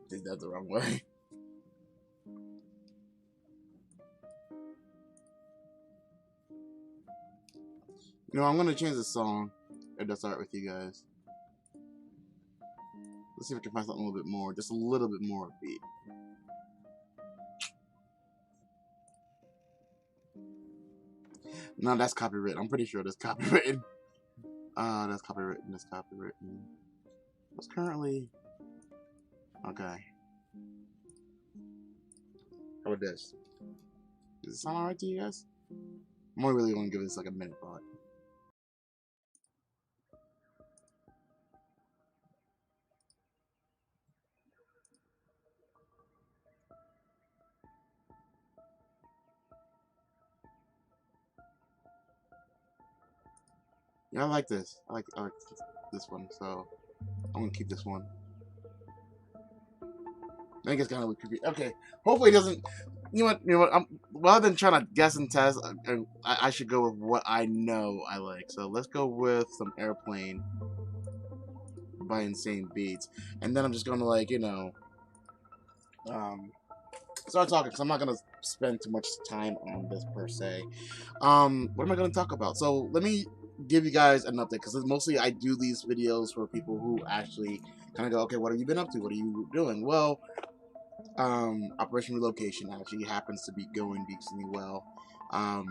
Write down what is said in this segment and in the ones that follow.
Did that the wrong way. You know, I'm gonna change the song. If that's alright with you guys. Let's see if I can find something a little bit more, just a little bit more upbeat. No, that's copywritten. I'm pretty sure that's copywritten. That's copywritten. That's copywritten. What's currently? Okay. How about this? Does it sound alright to you guys? I'm only really gonna give this like a minute thought. Yeah, I like this. I like this one, so I'm gonna keep this one. I think it's kind of creepy. Okay, hopefully it doesn't. You know what? Rather than trying to guess and test, I should go with what I know I like. So let's go with some Airplane by Insane Beats, and then I'm just gonna start talking because I'm not gonna spend too much time on this per se. What am I gonna talk about? So let me give you guys an update because mostly I do these videos for people who actually kind of go, okay, what have you been up to? What are you doing? Well, Operation Relocation actually happens to be going decently well. I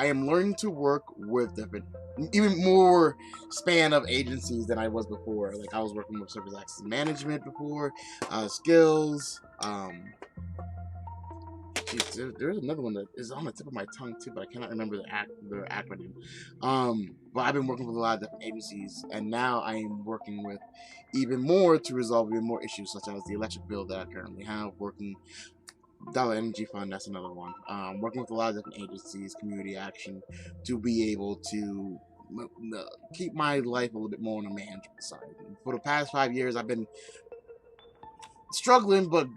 am learning to work with different, even more span of agencies than I was before. Like I was working with service access management before, skills. There's another one that is on the tip of my tongue too, but I cannot remember their acronym. But I've been working with a lot of different agencies, and now I am working with even more to resolve even more issues, such as the electric bill that I currently have. Working Dollar Energy Fund, that's another one. Working with a lot of different agencies, community action, to be able to keep my life a little bit more on the management side. For the past 5 years, I've been struggling, but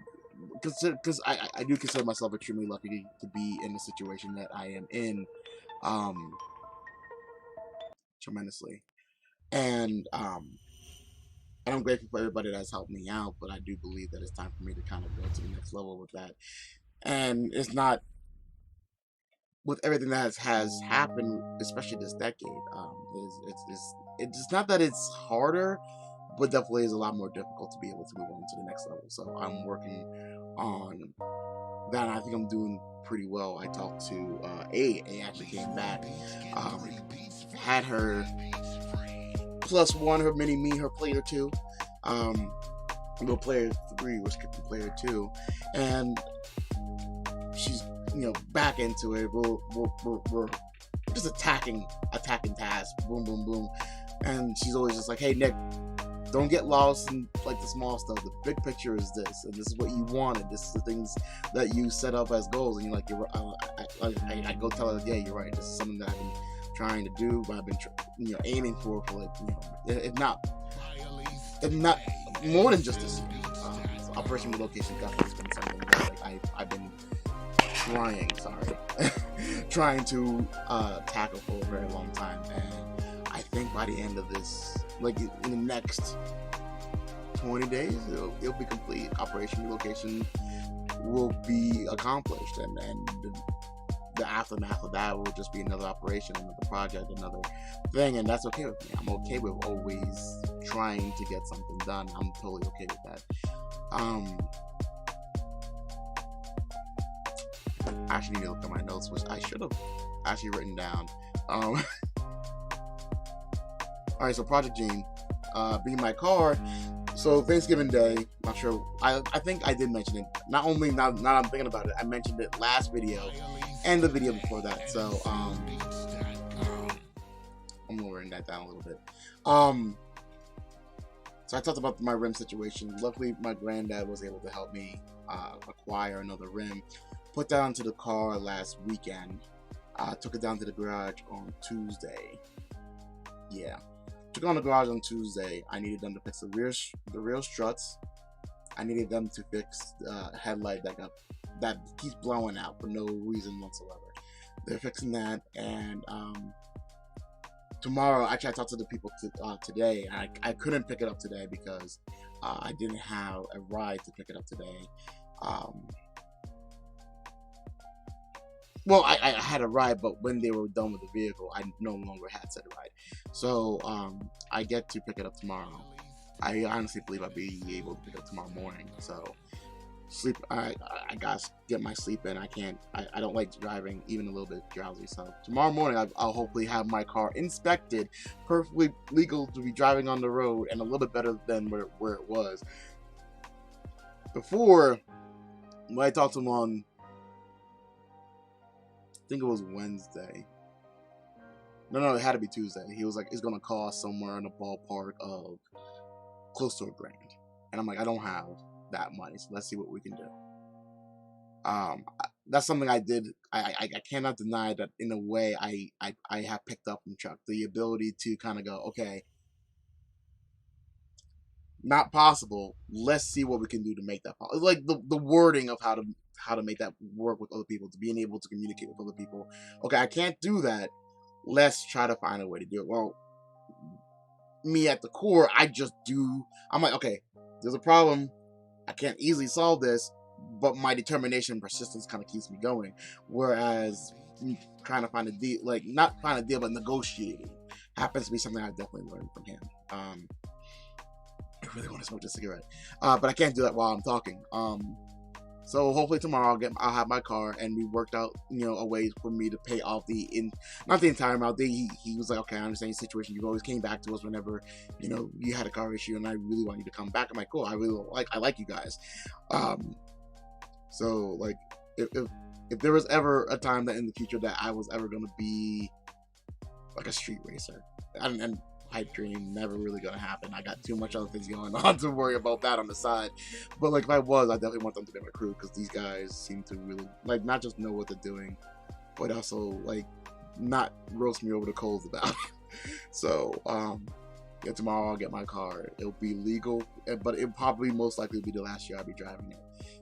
because I do consider myself extremely lucky to be in the situation that I am in, tremendously, and I'm grateful for everybody that's helped me out. But I do believe that it's time for me to kind of go to the next level with that, and it's not with everything that has happened, especially this decade. It's not that it's harder, but definitely is a lot more difficult to be able to move on to the next level. So I'm working on that, and I think I'm doing pretty well. I talked to A actually came back, had her +1, her mini me, her player 2, little player 3 was skipping player 2, and she's back into it. We're just attacking tasks, boom boom boom, and she's always just like, hey Nick, don't get lost in like the small stuff. The big picture is this, and this is what you wanted. This is the things that you set up as goals, and you're like, I go tell her, yeah, you're right. This is something that I've been trying to do, but I've been aiming for like if not more than just this year. So Operation Relocation definitely has been something that like I've been trying to tackle for a very long time, and I think by the end of this, like in the next 20 days, it'll be complete. Operation Relocation will be accomplished, and the aftermath of that will just be another operation, another project, another thing, and that's okay with me. I'm okay with always trying to get something done. I'm totally okay with that. I actually need to look at my notes, which I should have actually written down. All right, so Project Jeanne, being my car. So Thanksgiving Day, not sure. I think I did mention it. Not only now I'm thinking about it, I mentioned it last video and the video before that. So I'm lowering that down a little bit. So I talked about my rim situation. Luckily, my granddad was able to help me acquire another rim. Put that onto the car last weekend. Took it down to the garage on Tuesday. Yeah. Took it on the garage on Tuesday. I needed them to fix the rear struts. I needed them to fix the headlight that keeps blowing out for no reason whatsoever. they're fixing that, and tomorrow, actually, I talked to the people today. I couldn't pick it up today because I didn't have a ride to pick it up today. Um, well, I had a ride, but when they were done with the vehicle, I no longer had said ride. So I get to pick it up tomorrow. I honestly believe I'll be able to pick it up tomorrow morning. So sleep. I gotta get my sleep in. I can't. I don't like driving even a little bit drowsy. So tomorrow morning I'll hopefully have my car inspected, perfectly legal to be driving on the road, and a little bit better than where it was before. When I talked to him on, I think it was Wednesday. No, it had to be Tuesday. He was like, it's gonna cost somewhere in the ballpark of close to $1,000, and I'm like, I don't have that money, so let's see what we can do. That's something I did. I cannot deny that in a way I have picked up from Chuck the ability to kind of go, okay, not possible. Let's see what we can do to make that possible. Like the wording of how to make that work with other people, to being able to communicate with other people. Okay, I can't do that. Let's try to find a way to do it. Well, me at the core, I just do. I'm like, okay, there's a problem. I can't easily solve this, but my determination and persistence kind of keeps me going. Whereas trying to find a deal, like not find a deal, but negotiating happens to be something I definitely learned from him. I really want to smoke this cigarette, but I can't do that while I'm talking. So hopefully tomorrow I'll have my car, and we worked out, a way for me to pay off not the entire amount. He was like, okay, I understand your situation. You always came back to us whenever, you had a car issue, and I really want you to come back. I'm like, cool. I like you guys. So like, if there was ever a time that in the future that I was ever gonna be like a street racer, and pipe dream never really gonna happen. I got too much other things going on to worry about that on the side. But like, if I was, I definitely want them to be my crew, because these guys seem to really like not just know what they're doing, but also like not roast me over the coals about it. So yeah, tomorrow I'll get my car. It'll be legal, but it'll probably most likely be the last year I'll be driving it.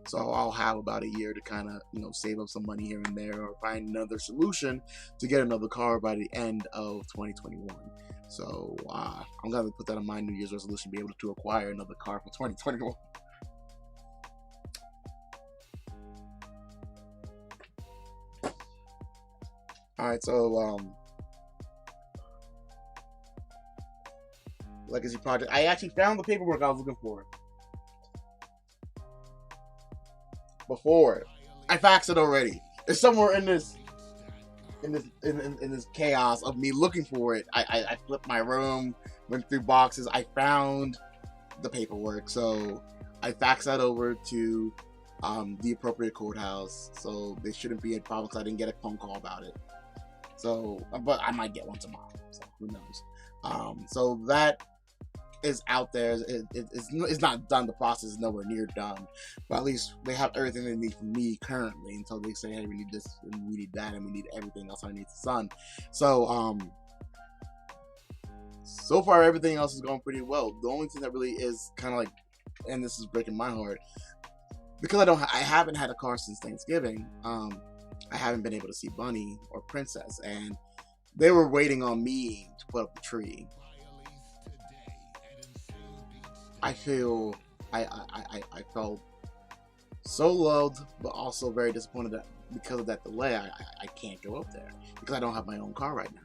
So I'll have about a year to kind of save up some money here and there, or find another solution to get another car by the end of 2021. So I'm gonna put that on my New Year's resolution: be able to acquire another car for 2021. All right, so legacy project. I actually found the paperwork I was looking for before. I faxed it already. It's somewhere in this chaos of me looking for it. I flipped my room, went through boxes. I found the paperwork, so I faxed that over to the appropriate courthouse. So they shouldn't be a problem, because I didn't get a phone call about it. So, but I might get one tomorrow. So who knows? So that is out there. It's not done. The process is nowhere near done, but at least they have everything they need from me currently, until they say, hey, we need this and we need that and we need everything else underneath the sun. So so far everything else is going pretty well. The only thing that really is kind of like, and this is breaking my heart, because I haven't had a car since Thanksgiving. I haven't been able to see Bunny or Princess, and they were waiting on me to put up the tree. I felt so loved, but also very disappointed that because of that delay, I can't go up there, because I don't have my own car right now.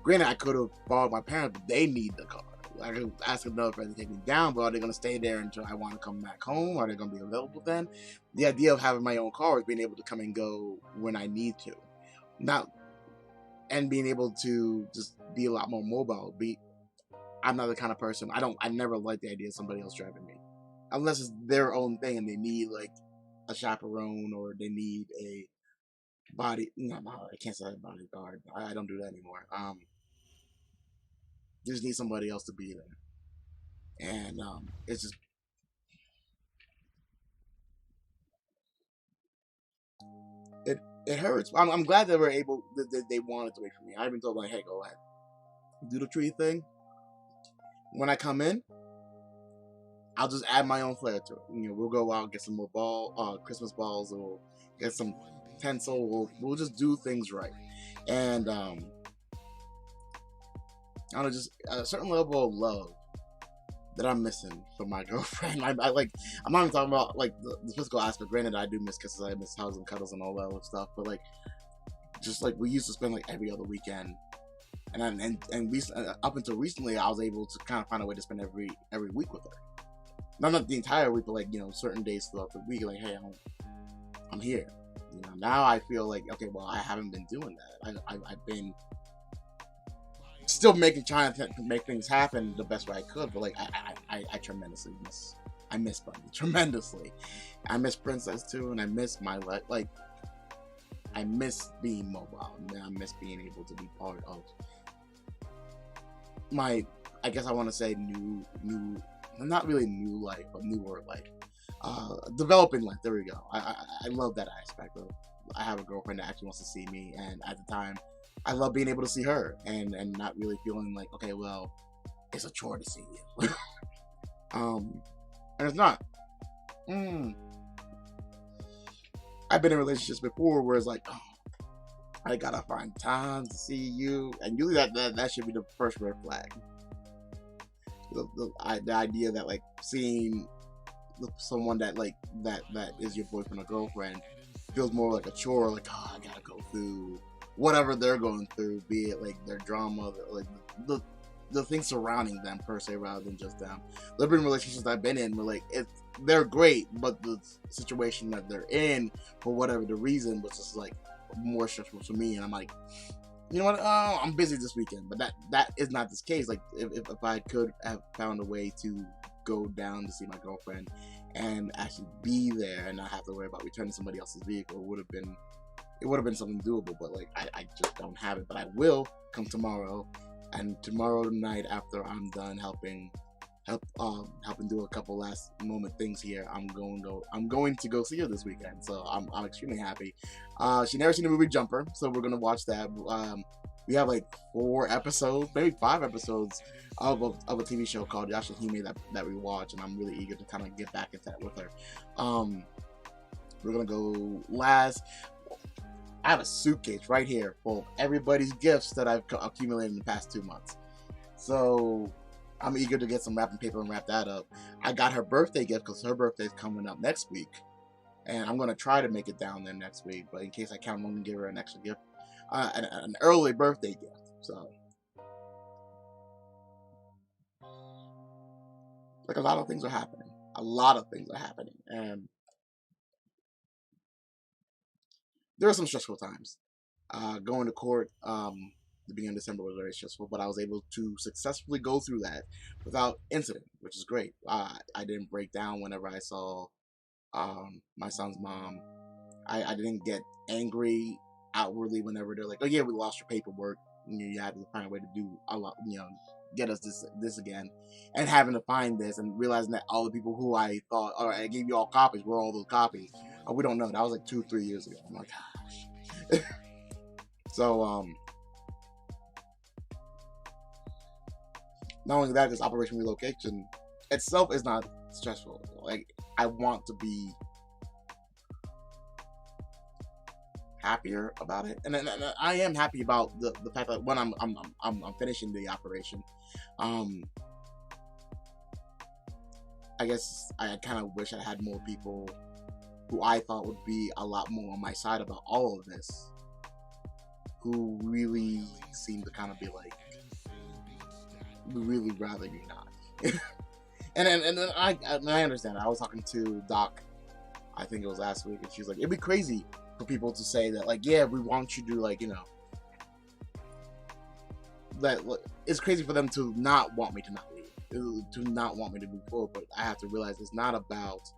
Granted, I could have borrowed my parents, but they need the car. I could ask another friend to take me down, but are they going to stay there until I want to come back home? Are they going to be available then? The idea of having my own car is being able to come and go when I need to, and being able to just be a lot more mobile. I'm not the kind of person, I never like the idea of somebody else driving me, unless it's their own thing and they need like a chaperone, or they need a body. No, I can't say bodyguard. I don't do that anymore. Just need somebody else to be there, and it's just it hurts. I'm glad they were able. They wanted to wait for me. I've been told like, hey, go ahead, do the tree thing. When I come in, I'll just add my own flair to it. We'll go out, get some more Christmas balls, or get some pencil. We'll just do things right, and I don't know, just a certain level of love that I'm missing from my girlfriend. I like, I'm not even talking about like the physical aspect. Granted, I do miss kisses, I miss hugs and cuddles and all that other stuff, but like, just like we used to spend like every other weekend, and up until recently, I was able to kind of find a way to spend every week with her. Not the entire week, but like, you know, certain days throughout the week. Like, hey, I'm here. You know, now I feel like, okay, well, I haven't been doing that. I've been still trying to make things happen the best way I could, but like I tremendously miss Bunny tremendously. I miss Princess too, and I miss my like I miss being mobile, and I miss being able to be part of my, I guess I want to say new, not really new life, but newer life, developing life. There we go. I love that aspect of, I have a girlfriend that actually wants to see me, and at the time, I love being able to see her, and not really feeling like, okay, well, it's a chore to see you. And it's not. I've been in relationships before where it's like, oh, I gotta find time to see you, and usually that should be the first red flag. The idea that like seeing someone that like that is your boyfriend or girlfriend feels more like a chore, like, oh, I gotta go through whatever they're going through, be it like their drama, like the things surrounding them per se, rather than just them. There've been relationships I've been in where like they're great, but the situation that they're in, for whatever the reason, was just like more stressful for me, and I'm like, you know what? Oh, I'm busy this weekend, but that is not this case. Like if I could have found a way to go down to see my girlfriend and actually be there and not have to worry about returning somebody else's vehicle, it would have been something doable. But like I just don't have it. But I will come tomorrow, and tomorrow night after I'm done helping do a couple last moment things here, I'm going to go see her this weekend. So I'm extremely happy. She never seen the movie Jumper, so we're gonna watch that. We have like 4 episodes, maybe 5 episodes of a TV show called Yashahime that we watch, and I'm really eager to kind of get back into that with her. We're gonna go last. I have a suitcase right here full of everybody's gifts that I've accumulated in the past 2 months. So I'm eager to get some wrapping paper and wrap that up. I got her birthday gift because her birthday is coming up next week, and I'm gonna try to make it down there next week. But in case I can't, I'm gonna give her an extra gift, an early birthday gift. So, like, a lot of things are happening. And there are some stressful times. Going to court, the beginning of December was very stressful, but I was able to successfully go through that without incident, which is great. I didn't break down whenever I saw my son's mom. I didn't get angry outwardly whenever they're like, oh yeah, we lost your paperwork. You had to find a way to do a lot, get us this again, and having to find this and realizing that all the people who I thought, all right, I gave you all copies, were all those copies? Oh, we don't know. That was like 2-3 years ago. I'm like, gosh. So not only that, this Operation Relocation itself is not stressful. Like, I want to be happier about it, and I am happy about the fact that when I'm finishing the operation. I guess I kind of wish I had more people who I thought would be a lot more on my side about all of this, who really seem to kind of be like, we really rather you not. and I understand. I was talking to Doc, I think it was last week, and she's like, it'd be crazy for people to say that, like, yeah, we want you to, like, that it's crazy for them to not want me to not leave, to not want me to move forward. But I have to realize it's not about.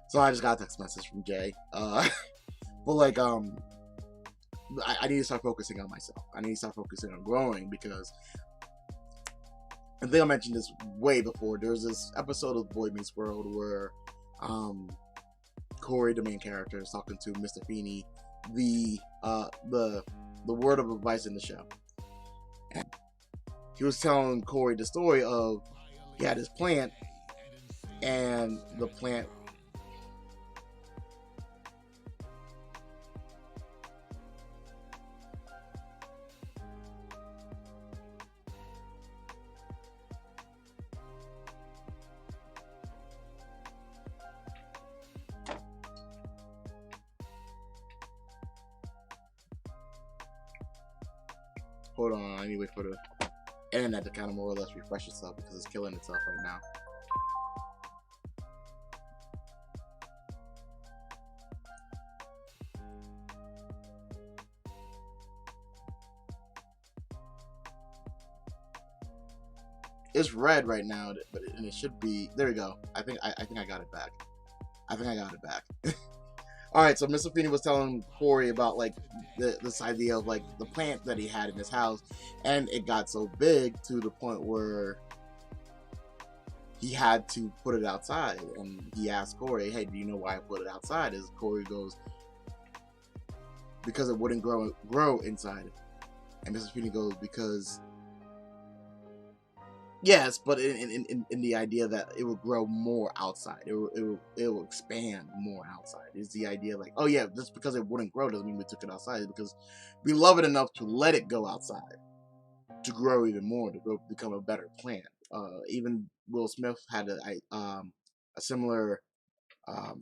So I just got a text message from Jay, but like, I need to start focusing on myself. I need to start focusing on growing, because I think I mentioned this way before. There's this episode of Boy Meets World where Corey, the main character, is talking to Mr. Feeney, the word of advice in the show. And he was telling Corey the story of, he had his plant, and the plant Hold on, I need to wait for the internet to kind of more or less refresh itself because it's killing itself right now. It's red right now, but it should be. There we go. I think I got it back. I think I got it back. All right, so Mr. Feeney was telling Corey about like this idea of like the plant that he had in his house, and it got so big to the point where he had to put it outside. And he asked Corey, "Hey, do you know why I put it outside?" As Corey goes, "Because it wouldn't grow inside." And Mr. Feeney goes, "Because." Yes, but in the idea that it will grow more outside, it will expand more outside. Is the idea like, oh yeah, just because it wouldn't grow doesn't mean we took it outside. It's because we love it enough to let it go outside to grow even more, to grow, become a better plant. Even Will Smith had a similar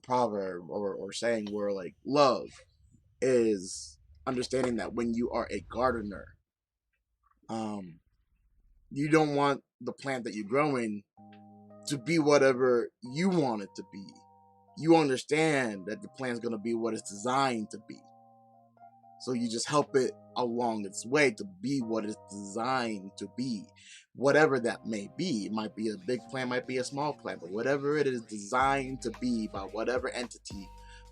proverb or saying where like love is understanding that when you are a gardener, um, you don't want the plant that you're growing to be whatever you want it to be. You understand that the plant's going to be what it's designed to be. So you just help it along its way to be what it's designed to be. Whatever that may be. It might be a big plant, might be a small plant, but whatever it is designed to be by whatever entity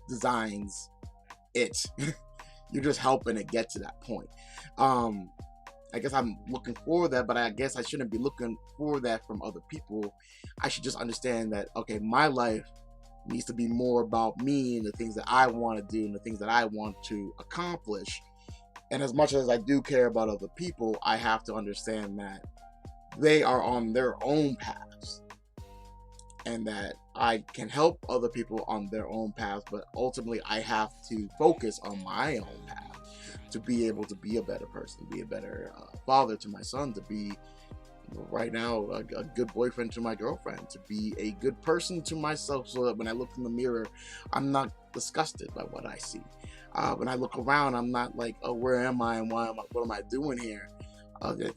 designs it, you're just helping it get to that point. I guess I'm looking for that, but I guess I shouldn't be looking for that from other people. I should just understand that, okay, my life needs to be more about me and the things that I want to do and the things that I want to accomplish. And as much as I do care about other people, I have to understand that they are on their own paths and that I can help other people on their own path, but ultimately I have to focus on my own path to be able to be a better person, to be a better father to my son, to be right now a good boyfriend to my girlfriend, to be a good person to myself, so that when I look in the mirror, I'm not disgusted by what I see. When I look around, I'm not like, oh, where am I and what am I doing here?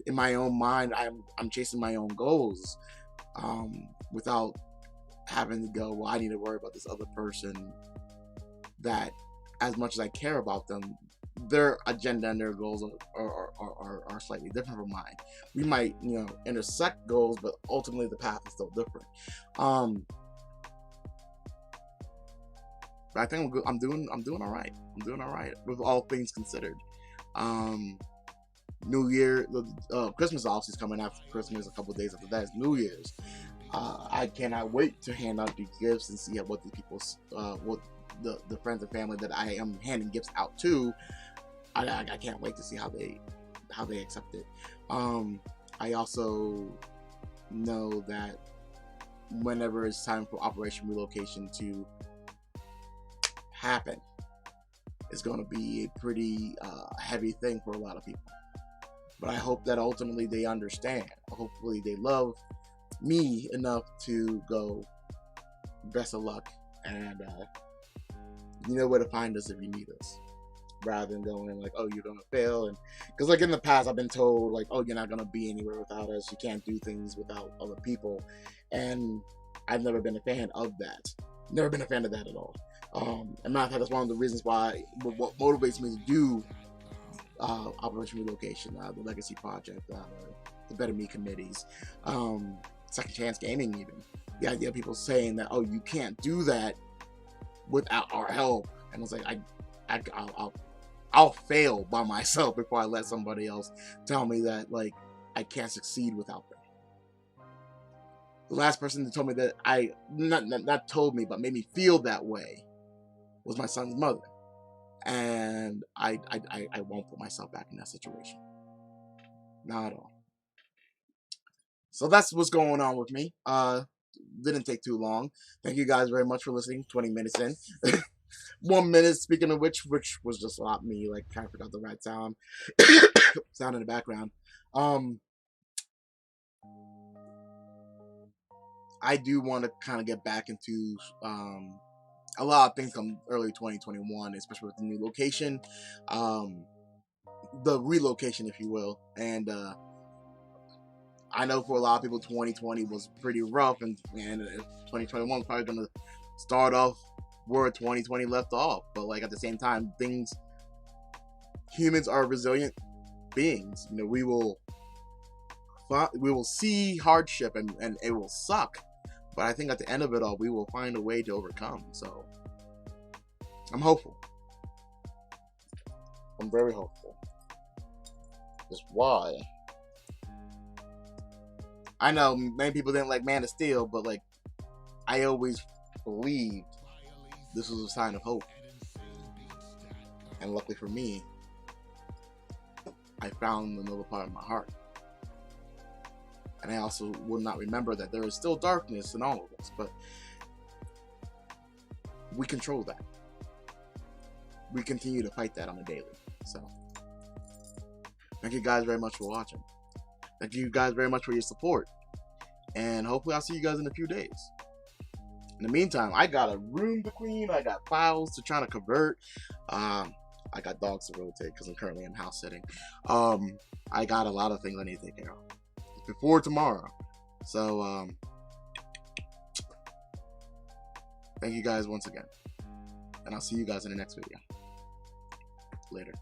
In my own mind, I'm chasing my own goals without having to go, well, I need to worry about this other person that, as much as I care about them, their agenda and their goals are slightly different from mine. We might, intersect goals, but ultimately the path is still different. But I think I'm doing all right. I'm doing all right with all things considered. New Year, Christmas obviously is coming after Christmas. A couple of days after that is New Year's. I cannot wait to hand out the gifts and see what the people, what the friends and family that I am handing gifts out to. I can't wait to see how they accept it. I also know that whenever it's time for Operation Relocation to happen, it's going to be a pretty heavy thing for a lot of people. But I hope that ultimately they understand. Hopefully they love me enough to go, best of luck, and you know where to find us if you need us, rather than going like, oh, you're gonna fail. And because like in the past I've been told like, oh, you're not gonna be anywhere without us, you can't do things without other people, and I've never been a fan of that. Never been a fan of that at all. And matter of fact, that's one of the reasons why what motivates me to do Operation Relocation, the Legacy Project, the Better Me committees, Second Chance Gaming, even the idea of people saying that, oh, you can't do that without our help. And it's like I'll fail by myself before I let somebody else tell me that like I can't succeed without them. The last person that told me that not told me, but made me feel that way was my son's mother. And I won't put myself back in that situation. Not at all. So that's what's going on with me. Didn't take too long. Thank you guys very much for listening. 20 minutes in. 1 minute, speaking of which was just not me, like kind of forgot the right sound. Sound in the background. I do want to kind of get back into a lot of things come early 2021, especially with the new location. the relocation, if you will. And I know for a lot of people, 2020 was pretty rough, and 2021 is probably going to start off where 2020 left off. But like at the same time, humans are resilient beings. You know, we will see hardship, and it will suck. But I think at the end of it all, we will find a way to overcome. So I'm hopeful. I'm very hopeful. That's why I know many people didn't like Man of Steel, but like I always believed this was a sign of hope. And luckily for me, I found another part of my heart. And I also will not remember that there is still darkness in all of us, but we control that. We continue to fight that on a daily. So thank you guys very much for watching. Thank you guys very much for your support. And hopefully I'll see you guys in a few days. In the meantime, I got a room to clean. I got files to try to convert. I got dogs to rotate because I'm currently in house sitting. I got a lot of things I need to take care of before tomorrow. So thank you guys once again. And I'll see you guys in the next video. Later.